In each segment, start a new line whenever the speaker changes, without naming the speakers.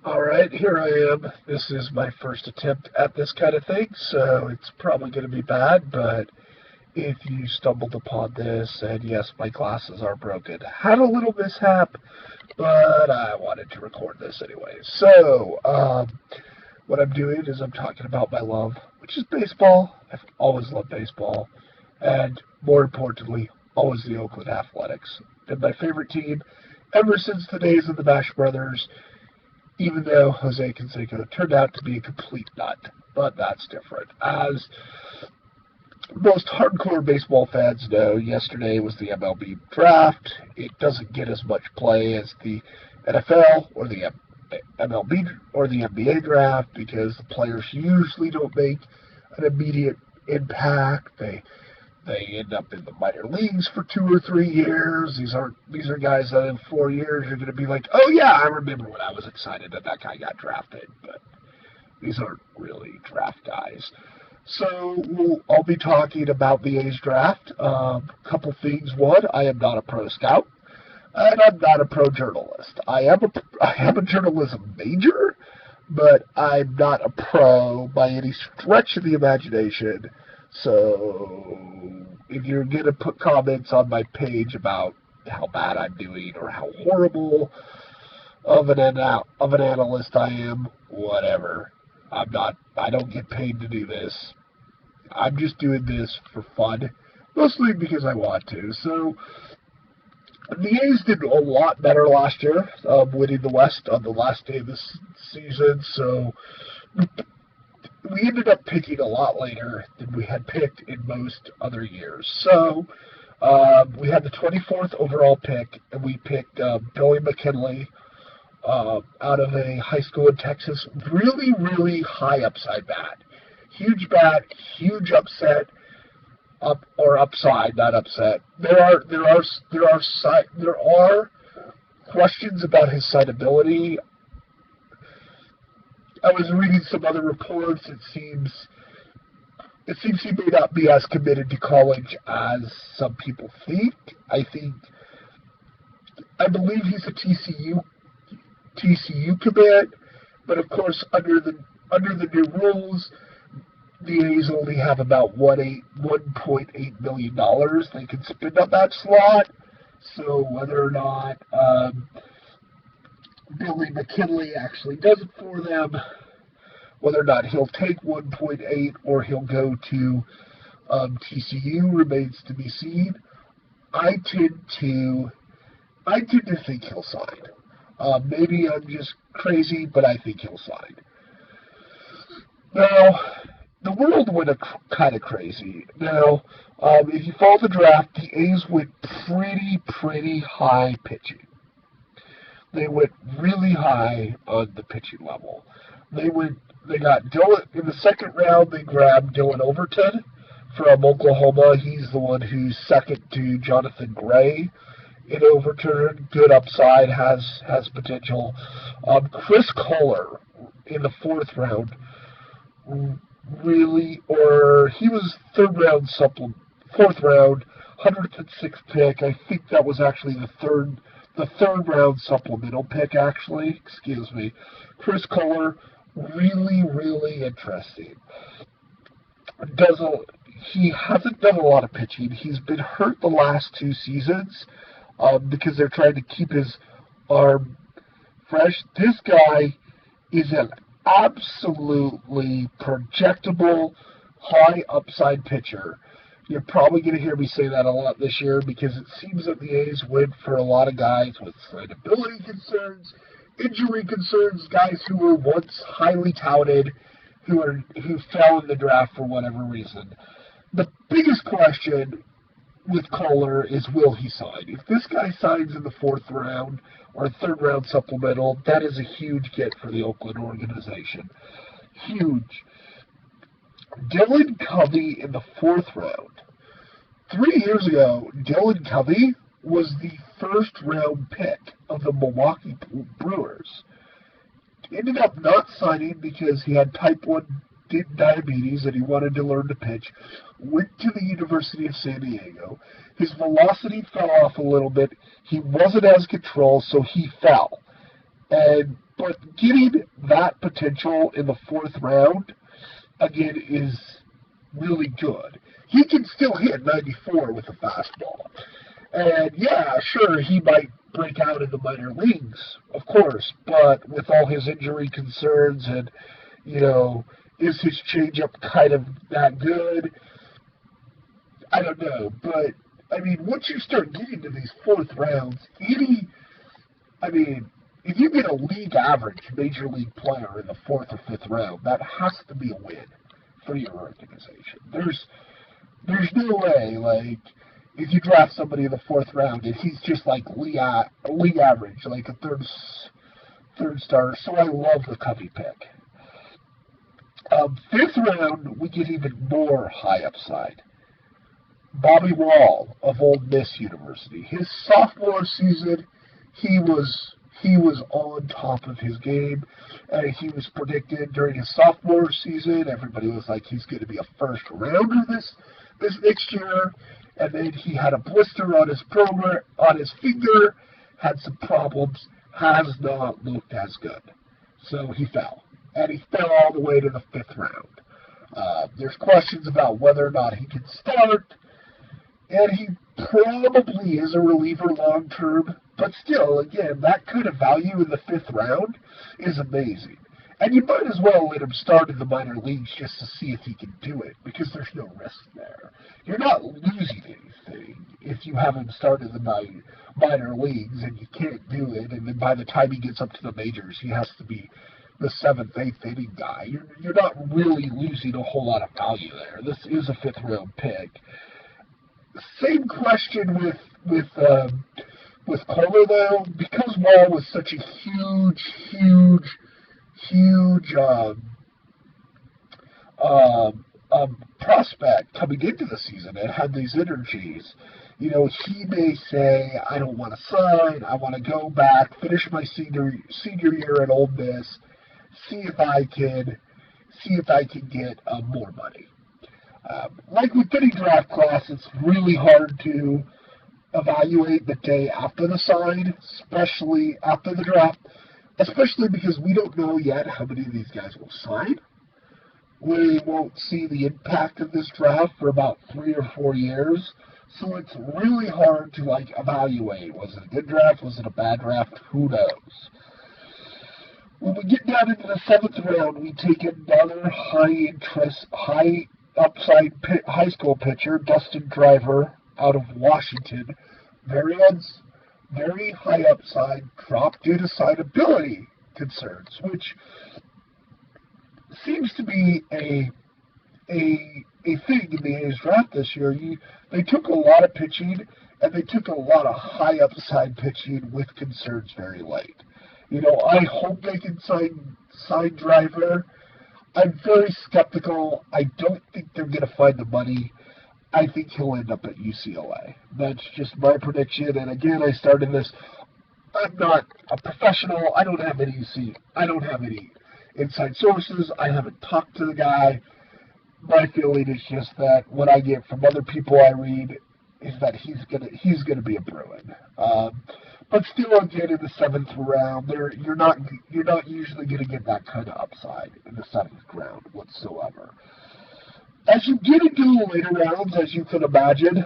All right, here I am. This is my first attempt at this kind of thing, so it's probably going to be bad, but if you stumbled upon this, and yes, my glasses are broken. Had a little mishap, but I wanted to record this anyway. What I'm doing is I'm talking about my love, which is baseball. I've always loved baseball, and more importantly, always the Oakland Athletics. Been my favorite team ever since the days of the Bash Brothers, even though Jose Canseco turned out to be a complete nut. But that's different. As most hardcore baseball fans know, yesterday was the MLB draft. It doesn't get as much play as the NFL or the MLB or the NBA draft because the players usually don't make an immediate impact. They end up in the minor leagues for 2 or 3 years. These are guys that in 4 years you're going to be like, oh yeah, I remember when I was excited that guy got drafted. But these aren't really draft guys. So I'll be talking about the A's draft. Couple things. One, I am not a pro scout, and I'm not a pro journalist. I am a journalism major, but I'm not a pro by any stretch of the imagination. So if you're going to put comments on my page about how bad I'm doing or how horrible of an analyst I am, whatever. I don't get paid to do this. I'm just doing this for fun, mostly because I want to. So the A's did a lot better last year, winning the West on the last day of the season. So we ended up picking a lot later than we had picked in most other years. So we had the 24th overall pick, and we picked Billy McKinley out of a high school in Texas. Really, really high upside bat, huge upset, upside, not upset. There are questions about his signability. I was reading some other reports. It seems he may not be as committed to college as some people think. I believe he's a TCU commit, but of course under the new rules, the A's only have about $1.8 million they can spend on that slot. So whether or not Billy McKinley actually does it for them, whether or not he'll take 1.8 or he'll go to TCU remains to be seen. I tend to think he'll sign. Maybe I'm just crazy, but I think he'll sign. Now, the world went kind of crazy. Now, if you follow the draft, the A's went pretty high pitching. They went really high on the pitching level. They got Dylan in the second round. They grabbed Dylan Overton from Oklahoma. He's the one who's second to Jonathan Gray in Overton. Good upside, has potential. Chris Kohler in the fourth round. He was fourth round, 106th pick. I think that was actually the third round supplemental pick, actually. Excuse me. Chris Kohler, really interesting. He hasn't done a lot of pitching. He's been hurt the last 2 seasons because they're trying to keep his arm fresh. This guy is an absolutely projectable, high upside pitcher. You're probably going to hear me say that a lot this year because it seems that the A's went for a lot of guys with signability concerns, injury concerns, guys who were once highly touted, who fell in the draft for whatever reason. The biggest question with Kohler is, will he sign? If this guy signs in the fourth round or third round supplemental, that is a huge get for the Oakland organization. Huge. Dylan Covey in the fourth round. 3 years ago, Dylan Covey was the first round pick of the Milwaukee Brewers. Ended up not signing because he had type 1 diabetes and he wanted to learn to pitch. Went to the University of San Diego. His velocity fell off a little bit. He wasn't as controlled, so he fell. But But getting that potential in the 4th round, again, is really good. He can still hit 94 with a fastball. And yeah, sure, he might break out in the minor leagues, of course, but with all his injury concerns and, is his changeup kind of that good? I don't know, but, once you start getting to these 4th rounds, if you get a league average major league player in the 4th or 5th round, that has to be a win for your organization. There's no way, if you draft somebody in the 4th round and he's just like league average, like a third starter. So I love the Covey pick. 5th round, we get even more high upside. Bobby Wall of Ole Miss University. His sophomore season, he was on top of his game, and he was predicted during his sophomore season. Everybody was like, he's going to be a first rounder this next year. And then he had a blister on his finger, had some problems, has not looked as good. So he fell. And he fell all the way to the 5th round. There's questions about whether or not he can start. And he probably is a reliever long term. But still, again, that kind of value in the 5th round is amazing. And you might as well let him start in the minor leagues just to see if he can do it, because there's no risk there. You're not losing anything if you have him start in the minor leagues and you can't do it, and then by the time he gets up to the majors, he has to be the 7th, 8th inning guy. You're not really losing a whole lot of value there. This is a 5th round pick. Same question with Kohler, though, because Wall was such a huge prospect coming into the season and had these energies. He may say, I don't want to sign, I want to go back, finish my senior year at Ole Miss, see if I can get more money. Like with any draft class, it's really hard to evaluate the day after the sign, especially after the draft, especially because we don't know yet how many of these guys will sign. We won't see the impact of this draft for about 3 or 4 years, so it's really hard to evaluate. Was it a good draft? Was it a bad draft? Who knows? When we get down into the 7th round, we take another high upside high school pitcher, Dustin Driver, out of Washington. Very high upside, drop due to signability concerns, which seems to be a thing in the A's draft this year. They took a lot of pitching, and they took a lot of high upside pitching with concerns very late. I hope they can sign Driver. I'm very skeptical. I don't think they're going to find the money. I think he'll end up at UCLA. That's just my prediction. And again, I started this. I'm not a professional. I don't have any inside sources. I haven't talked to the guy. My feeling is just that what I get from other people I read is that he's gonna be a Bruin. But still, again, in the 7th round, you're not usually gonna get that kind of upside in the 7th round whatsoever. As you get into the later rounds, as you can imagine,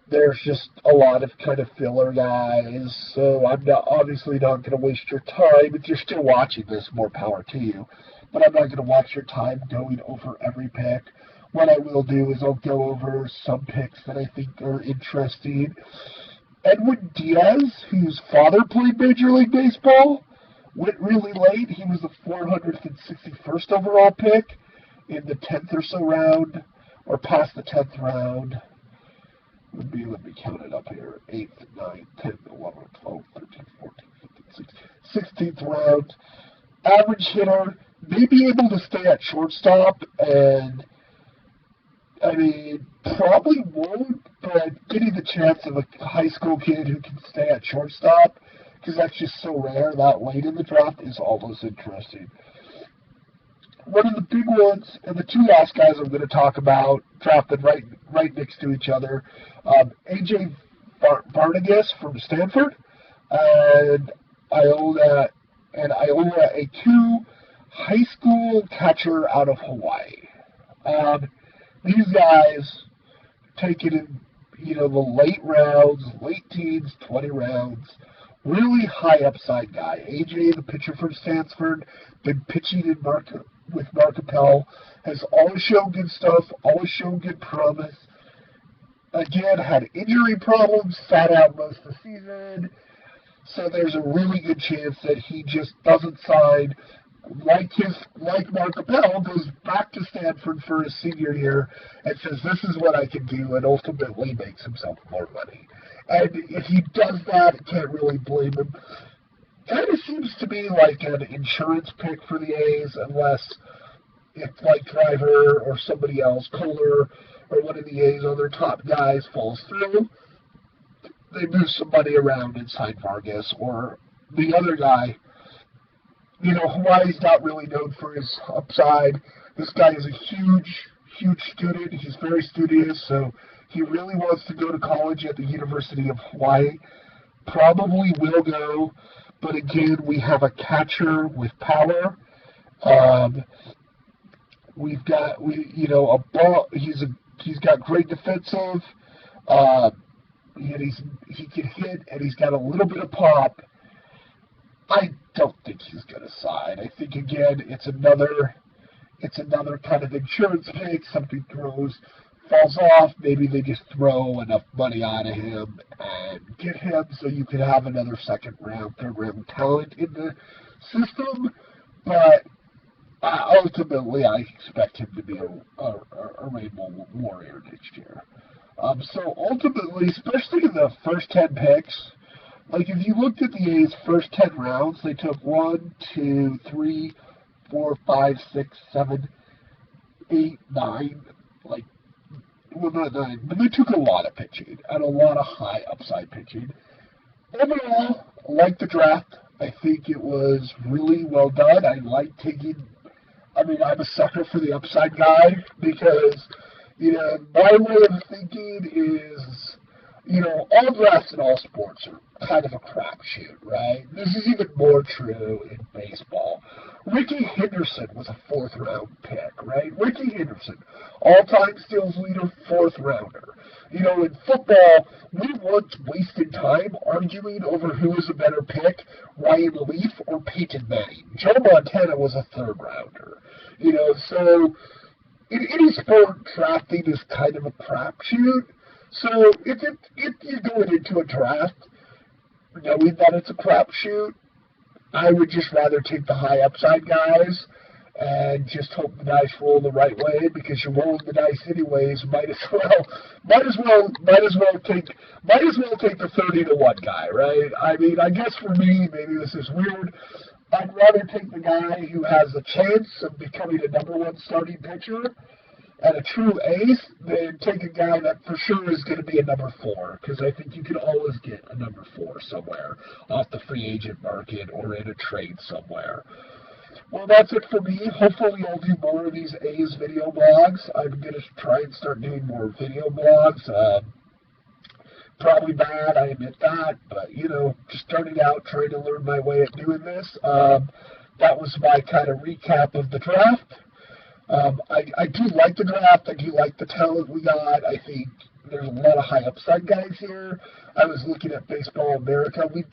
there's just a lot of kind of filler guys. So I'm obviously not going to waste your time. If you're still watching this, more power to you. But I'm not going to waste your time going over every pick. What I will do is I'll go over some picks that I think are interesting. Edwin Diaz, whose father played Major League Baseball, went really late. He was the 461st overall pick in the 10th or so round, or past the 10th round. Let me count it up here. 8th, 9th, 10th, 11th, 12th, 13th, 14th, 15th, 16th round. Average hitter, may be able to stay at shortstop, and probably won't, but getting the chance of a high school kid who can stay at shortstop, because that's just so rare that late in the draft, is almost interesting. One of the big ones, and the 2 last guys I'm going to talk about, drafted right next to each other, A.J. Vargas from Stanford, and Iola and Iola, a two high school catcher out of Hawaii. These guys take it in, the late rounds, late teens, 20 rounds. Really high upside guy. AJ, the pitcher from Stanford, been pitching with Mark Appel, has always shown good stuff, always shown good promise. Again, had injury problems, sat out most of the season. So there's a really good chance that he just doesn't sign. Like Mark Appel, goes back to Stanford for his senior year and says, this is what I can do, and ultimately makes himself more money. And if he does that, can't really blame him. Kind of seems to be like an insurance pick for the A's, unless if like Driver or somebody else, Kohler or one of the A's other top guys falls through, they move some money around and sign Vargas or the other guy. Hawaii's not really known for his upside. This guy is a huge student. He's very studious, so he really wants to go to college at the University of Hawaii. Probably will go, but again, we have a catcher with power. We've got a ball. He's got great defensive. He can hit, and he's got a little bit of pop. I don't think he's going to sign. I think, again, it's another kind of insurance pick. Something falls off. Maybe they just throw enough money out of him and get him so you can have another second round, third round talent in the system. But ultimately, I expect him to be a Rainbow Warrior next year. So ultimately, especially in the first 10 picks, like if you looked at the A's first 10 rounds, they took 1, 2, 3, 4, 5, 6, 7, 8, 9, not 9, but they took a lot of pitching and a lot of high upside pitching. Overall, I like the draft. I think it was really well done. I'm a sucker for the upside guy because, my way of thinking is, all drafts and all sports are kind of a crapshoot, right? This is even more true in baseball. Ricky Henderson was a fourth-round pick, right? Ricky Henderson, all-time steals leader, fourth-rounder. In football, we once wasted time arguing over who was a better pick, Ryan Leaf or Peyton Manning. Joe Montana was a third-rounder. So in any sport, drafting is kind of a crapshoot. So if you're going into a draft knowing that it's a crapshoot, I would just rather take the high upside guys and just hope the dice roll the right way, because you're rolling the dice anyways. Might as well take the 30-1 guy, right? I guess for me, maybe this is weird. I'd rather take the guy who has a chance of becoming a number one starting pitcher and a true ace than take a guy that for sure is going to be a number 4, because I think you can always get a number 4 somewhere off the free agent market or in a trade somewhere. Well, that's it for me. Hopefully I'll do more of these A's video blogs. I'm going to try and start doing more video blogs. Probably bad, I admit that, but, just starting out, trying to learn my way at doing this. That was my kind of recap of the draft. I do like the draft. I do like the talent we got. I think there's a lot of high upside guys here. I was looking at Baseball America. We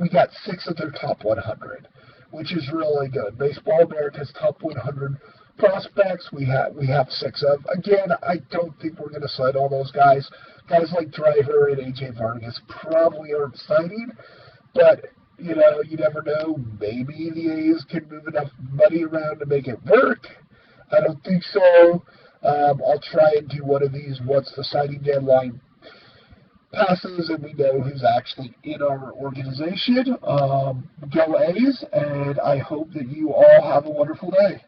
got 6 of their top 100, which is really good. Baseball America's top 100 prospects we have 6 of. Again, I don't think we're going to sign all those guys. Guys like Driver and AJ Vargas probably aren't signing, but you never know. Maybe the A's can move enough money around to make it work. I don't think so. I'll try and do one of these once the signing deadline passes and we know who's actually in our organization. Go A's, and I hope that you all have a wonderful day.